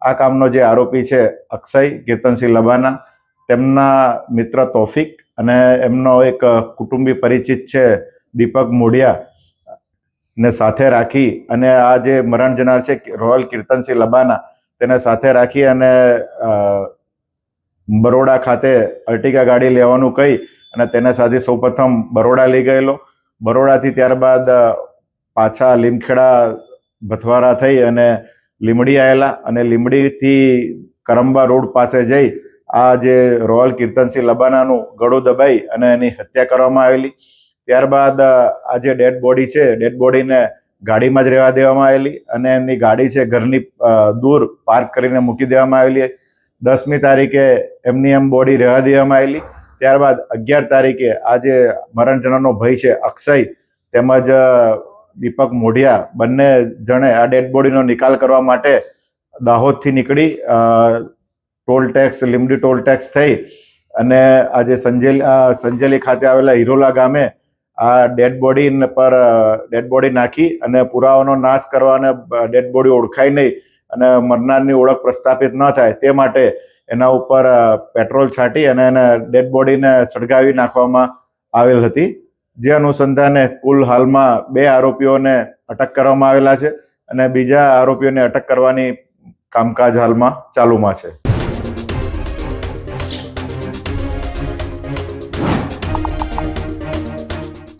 આ કામનો જે આરોપી છે અક્ષય કીર્તનસિંહ લબાના, તેમના મિત્ર તોફિક અને એમનો એક કુટુંબી પરિચિત છે દીપક મોઢિયા ને સાથે રાખી અને આ જે મરણ જનાર છે રોયલ કીર્તનસિંહ લબાના, તેને સાથે રાખી અને બરોડા ખાતે અર્ટિગા ગાડી લેવાનું કહી અને તેને સાથે સૌપ્રથમ બરોડા લઈ ગયેલો. બરોડાથી ત્યારબાદ પાછા લીમખેડા ભથવારા થઈ અને લીમડી આવેલા અને લીમડીથી કરંબા રોડ પાસે જઈ આ જે રોયલ કીર્તનસિંહ લબાનાનું ગળું દબાઈ અને એની હત્યા કરવામાં આવેલી. ત્યારબાદ આ જે ડેડ બોડી છે, ડેડ બોડીને ગાડીમાં જ રહેવા દેવામાં આવેલી અને એમની ગાડી છે ઘરની દૂર પાર્ક કરીને મૂકી દેવામાં આવેલી. 10મી તારીખે એમની એમ બોડી રહેવા દેવામાં આવેલી. ત્યારબાદ 11 તારીખે આ જે મરણ જનારનો ભાઈ છે અક્ષય તેમજ દીપક મોઢિયા બંને જણે આ ડેડ બોડીનો નિકાલ કરવા માટે દાહોદથી નીકળી toll tax Limdi toll tax થઈ અને આજે સંજેલી ખાતે આવેલા હિરોલા ગામે આ ડેડ બોડી નાખી અને પુરાવાનો નાશ કરવા અને ડેડ બોડી ઓળખાય નહીં અને મરનારની ઓળખ પ્રસ્થાપિત ન થાય તે માટે એના ઉપર પેટ્રોલ છાંટી અને એને ડેડ બોડીને સળગાવી નાખવામાં આવેલ હતી. જે અનુસંધાને કુલ હાલમાં 2 આરોપીઓને અટક કરવામાં આવેલા છે અને બીજા આરોપીઓને અટક કરવાની કામકાજ હાલમાં ચાલુમાં છે.